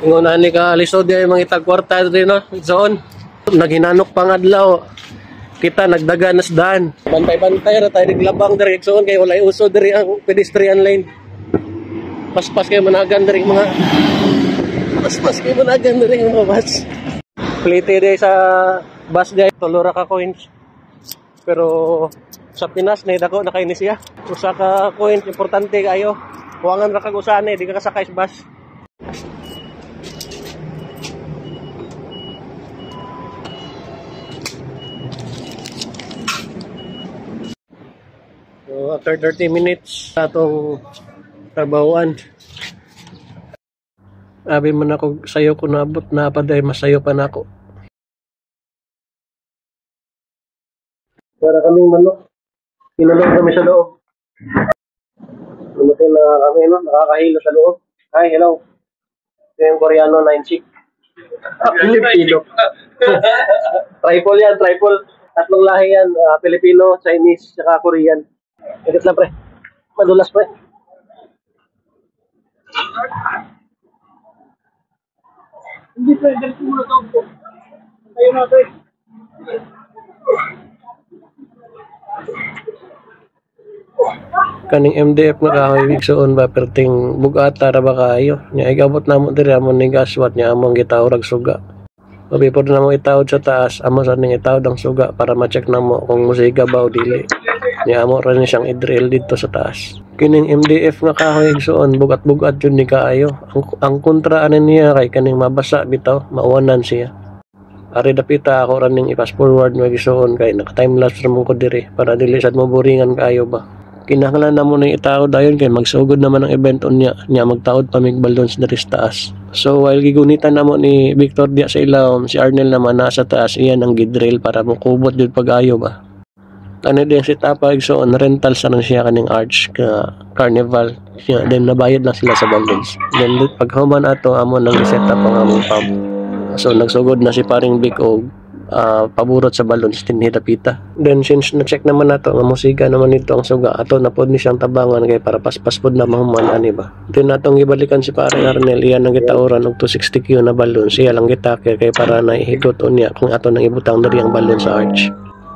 Ingon ani ka lisod ay mga itag kwarta rin no zone. Naghinanok pang adlaw. Kita nagdaga nas daan. Bantay-bantay ra tayo naglabang diri zone kay walay uso diri ang pedestrian lane. Paspas kayo managan diri mga paspas kayo managan diri mga bus. Plite day sa bus day tolora ka coins. Pero sa Pinas na dako na kay ni siya. Usa ka coins importante kayo. Huwangan ra kag usahan di ka kasakay sa bus. So after 30 minutes sa atong trabahoan. Abi man ako sayo ko naabot na paday masayo pa nako. Para kaming manok. Pinalog kami sa loob. Lumating na kami no, nakakahilo sa loob. Hi, hello. Ito yung Koreano 9 chick. Filipino. Tripol yan, tripol. Tatlong lahi yan. Filipino, Chinese, saka Korean. Agad lang pre. Madulas pre. Hindi pre, ganito muna ito po. Tayo na pre. Kaning MDF na kahoy bigsoon ba perting bugata ra ba kayo nya igabot namo diri amon ni gaswat nya among gitawag suga. Obi pod namo itawod sa taas amo sa ning itawod ang suga para ma-check namo kung musiga ba o dili. Nya amo ra ni siyang i-drill dito sa taas. Kining MDF nga kahoy bigsoon bugat-bugat jud ni kaayo. Ang kontra ani niya kay kaning mabasa bitaw mauwanan siya. Ari dapita ako ra ning i-fast forward nga gisuon kay naka time lapse ra mo ko diri para dili sad mo boringan kaayo ba. Kinahanglan na mo na itaod dayon kay magsugod naman ang event unya nya magtaod pa mig balloons diri sa taas. So while gigunitan namo ni Victor dia sa ilawom, si Arnel naman nasa taas iyan ang gidrill para mo kubot jud pag-ayo ba. Ano din si Tapa igsoon rental sa nang siya kaning arch ka carnival. Siya then nabayad lang sila sa balloons. Then pag human ato amo nang i-set up ang among pump. So nagsugod na si paring Big og paburot sa balloons tinhidapita. Then since na-check naman nato nga musika naman nito ang suga ato na pod ni siyang tabangan kay para paspas pod na mahuman ani ba. Then natong gibalikan si pare Arnel iyan ang gitauran og 260 na balloons siya lang gitakir kay para naihigot unya kung ato nang ibutang diri ang balloon sa arch.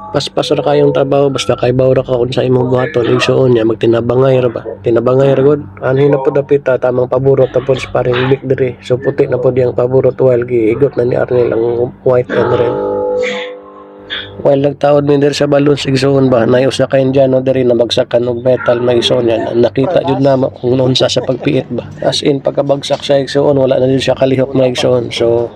Paspas ra kayong trabaho basta kay bawra ka kun sa imong buhaton igsuon niya magtinabangay ra ba. Tinabangay ra gud anhin na pod dapita tamang paburot tapos paring big diri. So puti na pod yang paburot while giigot na ni Arnel ang white and red. While nagtaod mi diri sa balloons igsuon ba nay usa ka Indiano diri na bagsakan og metal may igsuon yan nakita jud namo kung unsa sa pagpiit ba as in pagkabagsak sa igsuon wala na jud siya kalihok na igsuon so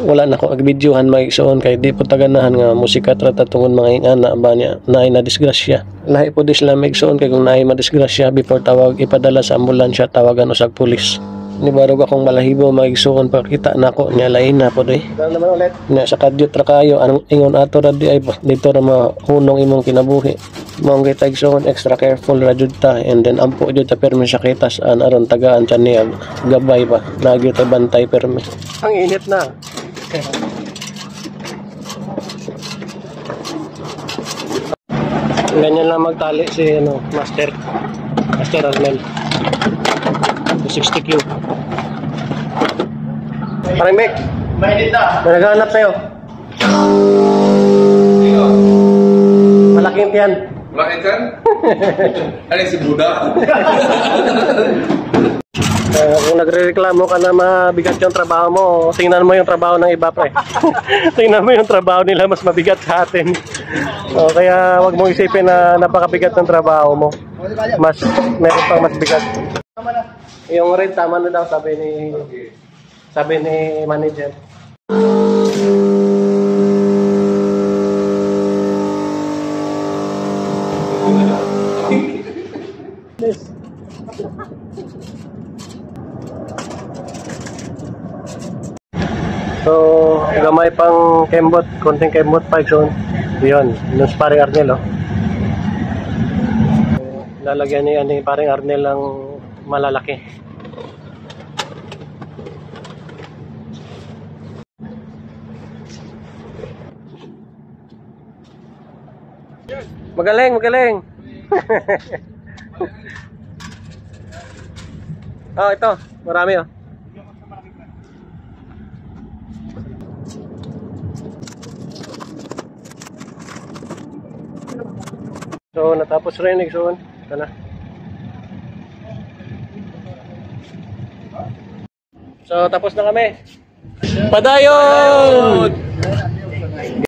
wala na ko ag-videohan may igsuon kay di po taganahan nga musika trata tungod mga ingana ba niya naay na disgrasya lahi po di sila may igsuon kay kung naay madisgrasya before tawag ipadala sa ambulansya tawagan usag pulis. Ni barog akong balahibo maigsuon pa kita nako nya lain na po doy. Naman ulit. Nya sa kadyot ra kayo anong ingon ato ra di ay dito ra mahunong imong kinabuhi. Mao gyud igsuon extra careful ra jud ta and then ampo jud ta permi sa kitas an aron tagaan tiyan niya gabay ba nagyo ta bantay permi. Ang init na. Ganyan lang magtali si Master Arnel. 60Q. Parang Mek. May naghahanap sa'yo. Malaking tiyan. Malaking tiyan? Ano si Buddha? Kung nagre-reklamo ka na mabigat yung trabaho mo, tingnan mo yung trabaho ng iba pre. Tingnan mo yung trabaho nila mas mabigat sa atin. Kaya wag mong isipin na napakabigat ng trabaho mo. Meron pang mas bigat. Yung rate tama na daw sabi ni manager. So, gamay pang kembot, konting kembot pa zone. Yun, yung paring Arnel lalagyan ni paring Arnel ang malalaki. Magaling. Oh, ito, marami So natapos rin igsoon. Kana. So tapos na kami. Padayon!